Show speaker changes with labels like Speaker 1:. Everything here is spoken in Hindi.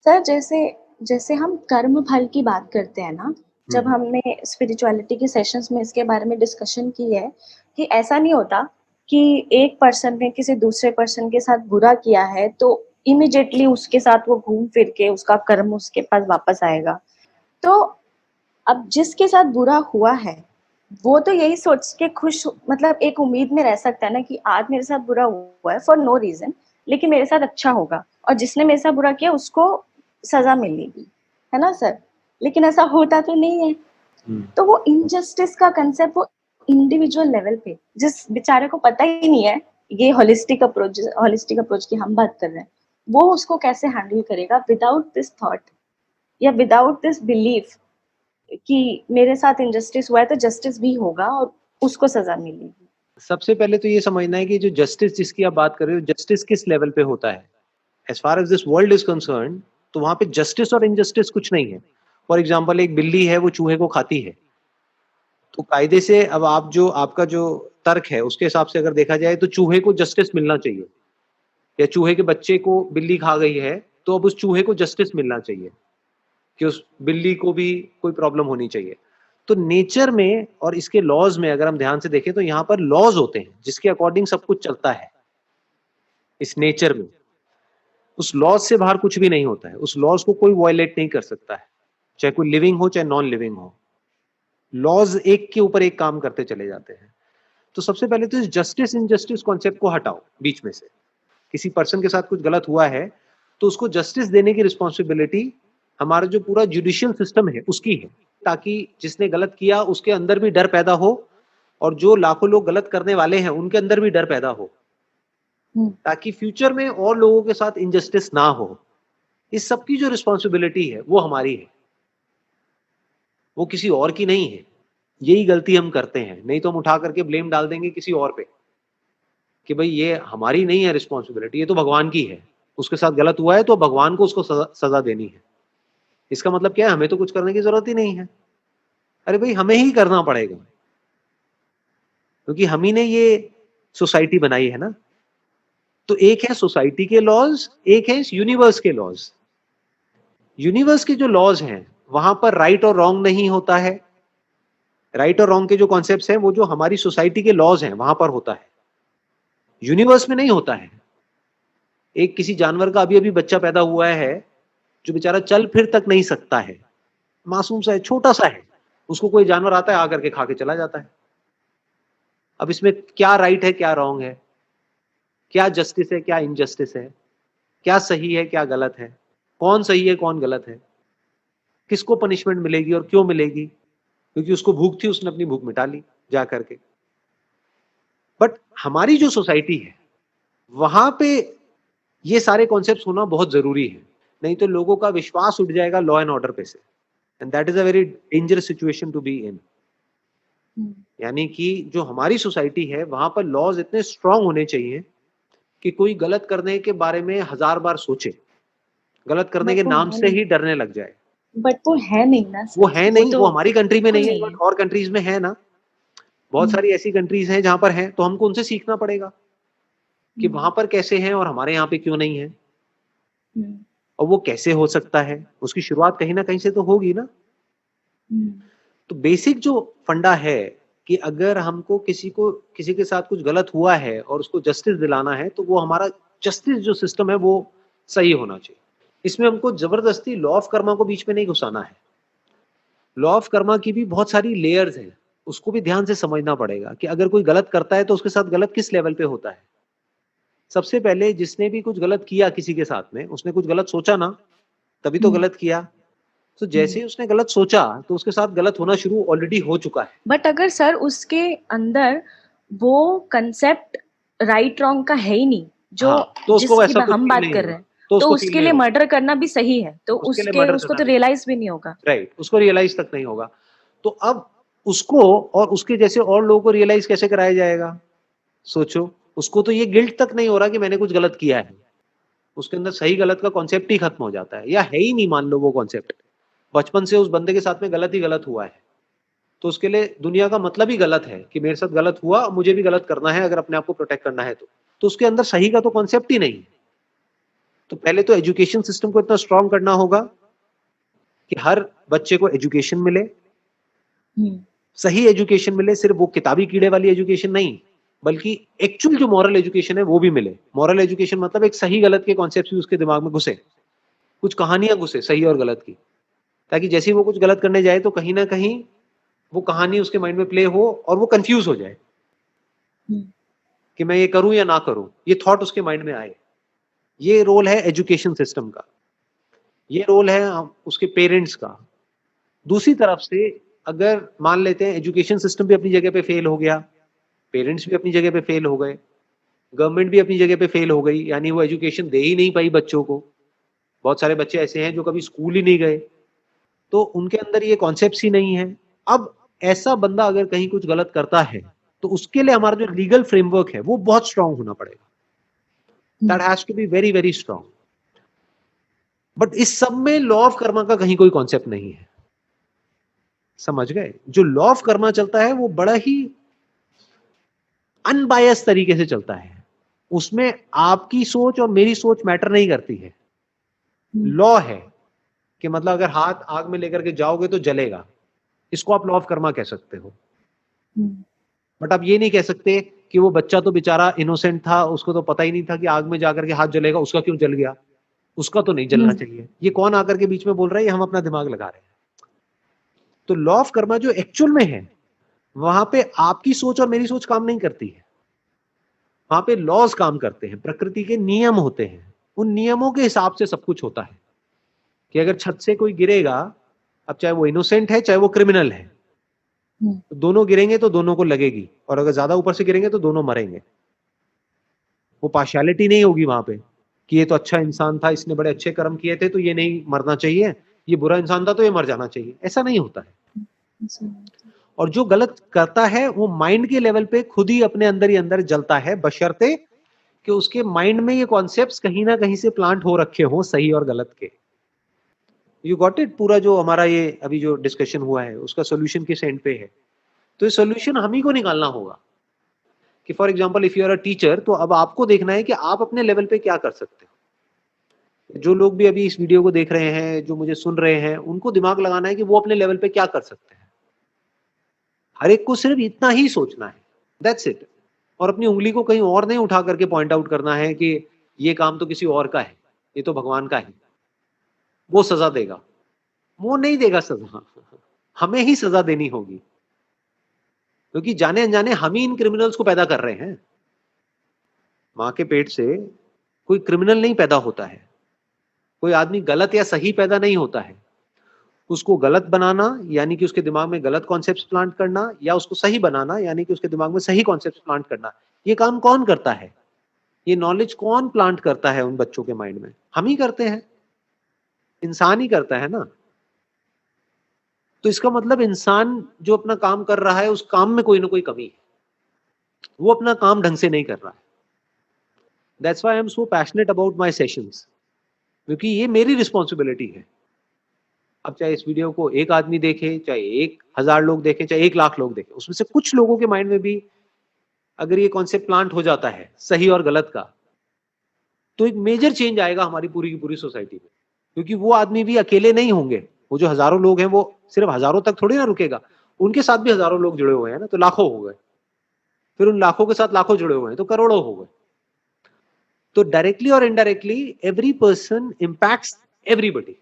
Speaker 1: सर जैसे जैसे हम कर्म फल की बात करते हैं ना, जब
Speaker 2: हम्म।
Speaker 1: हमने स्पिरिचुअलिटी के सेशंस में इसके बारे में डिस्कशन की है कि ऐसा नहीं होता कि एक पर्सन ने किसी दूसरे पर्सन के साथ बुरा किया है तो इमिडिएटली उसके साथ वो घूम फिर के उसका कर्म उसके पास वापस आएगा। तो अब जिसके साथ बुरा हुआ है वो तो यही सोच के खुश मतलब एक उम्मीद में रह सकता है ना कि आज मेरे साथ बुरा हुआ है फॉर नो रीजन, लेकिन मेरे साथ अच्छा होगा और जिसने मेरे साथ बुरा किया उसको सजा मिलेगी, है ना सर? लेकिन ऐसा होता तो नहीं है।
Speaker 2: हम्म।
Speaker 1: तो वो इनजस्टिस का कंसेप्ट वो इंडिविजुअल लेवल पे जिस बेचारे को पता ही नहीं है, ये होलिस्टिक अप्रोच की हम बात कर रहे हैं, वो उसको कैसे हैंडल करेगा विदाउट दिस थॉट या विदाउट दिस बिलीफ कि मेरे साथ इनजस्टिस हुआ है तो जस्टिस भी होगा और उसको सजा मिलेगी।
Speaker 2: सबसे पहले तो ये समझना है कि जो जस्टिस जिसकी आप बात कर रहे हो, जस्टिस किस लेवल पे होता है। As far as this world is concern, तो वहां पे जस्टिस और इनजस्टिस कुछ नहीं है। फॉर एग्जाम्पल, एक बिल्ली है, वो चूहे को खाती है, तो कायदे से अब आप जो आपका जो तर्क है उसके हिसाब से अगर देखा जाए तो चूहे को जस्टिस मिलना चाहिए। या चूहे के बच्चे को बिल्ली खा गई है, तो अब उस चूहे को जस्टिस मिलना चाहिए कि उस बिल्ली को भी कोई प्रॉब्लम होनी चाहिए। तो नेचर में और इसके लॉज में अगर हम ध्यान से देखें तो यहाँ पर लॉज होते हैं जिसके अकॉर्डिंग सब कुछ चलता है। इस नेचर में उस लॉज से बाहर कुछ भी नहीं होता है, उस लॉज को कोई वायलेट नहीं कर सकता है, चाहे कोई लिविंग हो चाहे नॉन लिविंग हो। लॉज एक के ऊपर एक काम करते चले जाते हैं। तो सबसे पहले तो इस जस्टिस इनजस्टिस कॉन्सेप्ट को हटाओ बीच में से। किसी पर्सन के साथ कुछ गलत हुआ है तो उसको जस्टिस देने की रिस्पॉन्सिबिलिटी हमारा जो पूरा जुडिशियल सिस्टम है उसकी है, ताकि जिसने गलत किया उसके अंदर भी डर पैदा हो और जो लाखों लोग गलत करने वाले हैं उनके अंदर भी डर पैदा हो,
Speaker 1: हम्म।
Speaker 2: ताकि फ्यूचर में और लोगों के साथ इनजस्टिस ना हो। इस सब की जो रिस्पॉन्सिबिलिटी है वो हमारी है, वो किसी और की नहीं है। यही गलती हम करते हैं, नहीं तो हम उठा करके ब्लेम डाल देंगे किसी और पे कि भाई ये हमारी नहीं है रिस्पॉन्सिबिलिटी, ये तो भगवान की है। उसके साथ गलत हुआ है तो भगवान को उसको सजा देनी है। इसका मतलब क्या है, हमें तो कुछ करने की जरूरत ही नहीं है। अरे भाई हमें ही करना पड़ेगा, क्योंकि हम ही ने ये सोसाइटी बनाई है ना। तो एक है सोसाइटी के लॉज, एक है इस यूनिवर्स के लॉज। यूनिवर्स के जो लॉज हैं वहां पर राइट और रॉन्ग नहीं होता है। राइट और रॉन्ग के जो कॉन्सेप्ट्स हैं वो जो हमारी सोसाइटी के लॉज हैं वहां पर होता है, यूनिवर्स में नहीं होता है। एक किसी जानवर का अभी अभी बच्चा पैदा हुआ है जो बेचारा चल फिर तक नहीं सकता है, मासूम सा है, छोटा सा है, उसको कोई जानवर आता है आकर के खा के चला जाता है। अब इसमें क्या राइट है क्या रॉन्ग है, क्या जस्टिस है क्या इनजस्टिस है, क्या सही है क्या गलत है, कौन सही है कौन गलत है, किसको पनिशमेंट मिलेगी और क्यों मिलेगी? क्योंकि उसको भूख थी, उसने अपनी भूख मिटा ली जा करके। बट हमारी जो सोसाइटी है वहां पे ये सारे कॉन्सेप्ट्स होना बहुत जरूरी है, नहीं तो लोगों का विश्वास उठ जाएगा लॉ एंड ऑर्डर पे से, and that is a very dangerous situation to be in.
Speaker 1: Hmm.
Speaker 2: यानी कि जो हमारी सोसाइटी है वहां पर लॉज इतने स्ट्रांग होने चाहिए कि कोई गलत करने के बारे में हजार बार सोचे, गलत करने के
Speaker 1: बट वो
Speaker 2: नाम
Speaker 1: है
Speaker 2: से
Speaker 1: नहीं।
Speaker 2: ही डरने लग जाए।
Speaker 1: बट वो है नहीं ना
Speaker 2: वो
Speaker 1: सर,
Speaker 2: है
Speaker 1: वो
Speaker 2: नहीं,
Speaker 1: तो
Speaker 2: वो हमारी कंट्री में
Speaker 1: बिल्कुल
Speaker 2: नहीं है,
Speaker 1: नहीं
Speaker 2: बट
Speaker 1: है।
Speaker 2: और कंट्रीज में है ना। बहुत
Speaker 1: हम्म।
Speaker 2: सारी ऐसी कंट्रीज हैं जहां पर है, तो हमको उनसे सीखना पड़ेगा कि
Speaker 1: हम्म।
Speaker 2: वहां पर कैसे हैं और हमारे यहाँ पे क्यों नहीं है,
Speaker 1: हम्म।
Speaker 2: और वो कैसे हो सकता है। उसकी शुरुआत कहीं ना कहीं से तो होगी ना।
Speaker 1: हम्म।
Speaker 2: तो बेसिक जो फंडा है कि अगर हमको किसी के साथ कुछ गलत हुआ है और उसको जस्टिस दिलाना है तो वो हमारा जस्टिस जो सिस्टम है वो सही होना चाहिए। इसमें हमको जबरदस्ती लॉ ऑफ कर्मा को बीच में नहीं घुसाना है। लॉ ऑफ कर्मा की भी बहुत सारी लेयर्स हैं, उसको भी ध्यान से समझना पड़ेगा कि अगर कोई गलत करता है तो उसके साथ गलत किस लेवल पे होता है। सबसे पहले जिसने भी कुछ गलत किया किसी के साथ में, उसने कुछ गलत सोचा ना, तभी तो
Speaker 1: हम्म।
Speaker 2: गलत किया। तो जैसे
Speaker 1: हम्म।
Speaker 2: ही उसने गलत सोचा तो उसके साथ गलत होना शुरू ऑलरेडी हो चुका है।
Speaker 1: बट अगर सर उसके अंदर वो कंसेप्ट राइट रॉन्ग का है ही नहीं, जो
Speaker 2: हाँ, तो उसको
Speaker 1: जिसकी
Speaker 2: ऐसा कुछ
Speaker 1: हम
Speaker 2: फील
Speaker 1: बात
Speaker 2: नहीं
Speaker 1: कर
Speaker 2: होगा,
Speaker 1: रहे हैं,
Speaker 2: तो
Speaker 1: तो
Speaker 2: उसको फील
Speaker 1: उसके
Speaker 2: नहीं
Speaker 1: लिए
Speaker 2: होगा।
Speaker 1: मर्डर करना भी सही है, तो
Speaker 2: उसके लिए
Speaker 1: उसके
Speaker 2: मर्डर
Speaker 1: उसको
Speaker 2: करना
Speaker 1: तो
Speaker 2: भी
Speaker 1: रियलाइज भी नहीं होगा।
Speaker 2: राइट, उसको रियलाइज तक नहीं होगा। तो अब उसको और उसके जैसे और लोगों को रियलाइज कैसे कराया जाएगा? सोचो, उसको तो ये गिल्ट तक नहीं हो रहा कि मैंने कुछ गलत किया है। उसके अंदर सही गलत का कॉन्सेप्ट ही खत्म हो जाता है, या है ही नहीं, मान लो वो कॉन्सेप्ट। बचपन से उस बंदे के साथ में गलत ही गलत हुआ है, तो उसके लिए दुनिया का मतलब ही गलत है कि मेरे साथ गलत हुआ, मुझे भी गलत करना है अगर अपने आप को प्रोटेक्ट करना है तो उसके अंदर सही का तो कॉन्सेप्ट ही नहीं है। तो पहले तो एजुकेशन सिस्टम को इतना स्ट्रांग करना होगा कि हर बच्चे को एजुकेशन मिले, सही एजुकेशन मिले, सिर्फ वो किताबी कीड़े वाली एजुकेशन नहीं, बल्कि एक्चुअल जो मॉरल एजुकेशन है वो भी मिले। मॉरल एजुकेशन मतलब एक सही गलत के कॉन्सेप्ट भी उसके दिमाग में घुसे, कुछ कहानियां घुसे सही और गलत की, ताकि जैसे ही वो कुछ गलत करने जाए तो कहीं ना कहीं वो कहानी उसके माइंड में प्ले हो और वो कंफ्यूज हो जाए कि मैं ये करूं या ना करूं, ये थॉट उसके माइंड में आए। ये रोल है एजुकेशन सिस्टम का, ये रोल है उसके पेरेंट्स का। दूसरी तरफ से अगर मान लेते हैं एजुकेशन सिस्टम भी अपनी जगह पे फेल हो गया, पेरेंट्स भी अपनी जगह पे फेल हो गए, गवर्नमेंट भी अपनी जगह पे फेल हो गई, यानी वो एजुकेशन दे ही नहीं पाई बच्चों को, बहुत सारे बच्चे ऐसे हैं जो कभी स्कूल ही नहीं गए, तो उनके अंदर ये कॉन्सेप्ट्स ही नहीं है। अब ऐसा बंदा अगर कहीं कुछ गलत करता है तो उसके लिए हमारा जो लीगल फ्रेमवर्क है वो बहुत स्ट्रांग होना पड़ेगा, that has to be very very strong. But इस सब में लॉ ऑफ कर्मा का कहीं कोई कॉन्सेप्ट नहीं है, समझ गए? जो लॉ ऑफ कर्मा चलता है वो बड़ा ही अनबायस तरीके से चलता है, उसमें आपकी सोच और मेरी सोच मैटर नहीं करती है। लॉ है कि मतलब अगर हाथ आग में लेकर के जाओगे तो जलेगा, इसको आप लॉ ऑफ कर्मा कह सकते हो। बट आप ये नहीं कह सकते कि वो बच्चा तो बेचारा इनोसेंट था, उसको तो पता ही नहीं था कि आग में जाकर के हाथ जलेगा, उसका क्यों जल गया, उसका तो नहीं जलना चाहिए। ये कौन आकर के बीच में बोल रहा है? ये हम अपना दिमाग लगा रहे हैं। तो लॉ ऑफ कर्मा जो एक्चुअल में है वहां पे आपकी सोच और मेरी सोच काम नहीं करती है, वहां पे लॉज काम करते हैं, प्रकृति के नियम होते हैं, उन नियमों के हिसाब से सब कुछ होता है। कि अगर छत से कोई गिरेगा, अब चाहे वो इनोसेंट है चाहे वो क्रिमिनल है, तो दोनों गिरेंगे तो दोनों को लगेगी, और अगर ज्यादा ऊपर से गिरेंगे तो दोनों मरेंगे। वो पार्शियलिटी नहीं होगी वहां पे कि ये तो अच्छा इंसान था, इसने बड़े अच्छे कर्म किए थे तो ये नहीं मरना चाहिए, ये बुरा इंसान था तो ये मर जाना चाहिए, ऐसा नहीं होता है। और जो गलत करता है वो माइंड के लेवल पे खुद ही अपने अंदर ही अंदर जलता है, बशर्ते कि उसके माइंड में ये कॉन्सेप्ट्स कहीं ना कहीं से प्लांट हो रखे हो सही और गलत के। You got it? पूरा जो हमारा ये अभी जो डिस्कशन हुआ है उसका सोल्यूशन किस एंड पे है? तो ये सोल्यूशन हम ही को निकालना होगा कि for example if you are a teacher, तो अब आपको देखना है कि आप अपने लेवल पे क्या कर सकते हो। जो लोग भी अभी इस वीडियो को देख रहे हैं, जो मुझे सुन रहे हैं, उनको दिमाग लगाना है कि वो अपने लेवल पे क्या कर सकते हैं। हर एक को सिर्फ इतना ही सोचना है, दैट्स इट। और अपनी उंगली को कहीं और नहीं उठा करके पॉइंट आउट करना है कि ये काम तो किसी और का है, ये तो भगवान का है, वो सजा देगा। वो नहीं देगा सजा, हमें ही सजा देनी होगी, क्योंकि जाने अनजाने हम ही इन क्रिमिनल्स को पैदा कर रहे हैं। मां के पेट से कोई क्रिमिनल नहीं पैदा होता है, कोई आदमी गलत या सही पैदा नहीं होता है। उसको गलत बनाना यानी कि उसके दिमाग में गलत कॉन्सेप्ट्स प्लांट करना, या उसको सही बनाना यानी कि उसके दिमाग में सही कॉन्सेप्ट्स प्लांट करना, ये काम कौन करता है? ये नॉलेज कौन प्लांट करता है उन बच्चों के माइंड में? हम ही करते हैं, इंसान ही करता है ना। तो इसका मतलब इंसान जो अपना काम कर रहा है उस काम में कोई ना कोई कमी है, वो अपना काम ढंग से नहीं कर रहा है। That's why I am so passionate about my sessions, क्योंकि ये मेरी रिस्पॉन्सिबिलिटी है। अब चाहे इस वीडियो को एक आदमी देखे, चाहे 1000 लोग देखें, चाहे 1 लाख लोग देखें, उसमें से कुछ लोगों के माइंड में भी अगर ये कॉन्सेप्ट प्लांट हो जाता है सही और गलत का, तो एक मेजर चेंज आएगा हमारी पूरी की पूरी सोसाइटी में। क्योंकि वो आदमी भी अकेले नहीं होंगे, वो जो हजारों लोग हैं वो सिर्फ हजारों तक थोड़ी ना रुकेगा, उनके साथ भी हजारों लोग जुड़े हुए हैं ना, तो लाखों हो गए, फिर उन लाखों के साथ लाखों जुड़े हुए हैं तो करोड़ों हो गए। तो डायरेक्टली और indirectly every person impacts everybody.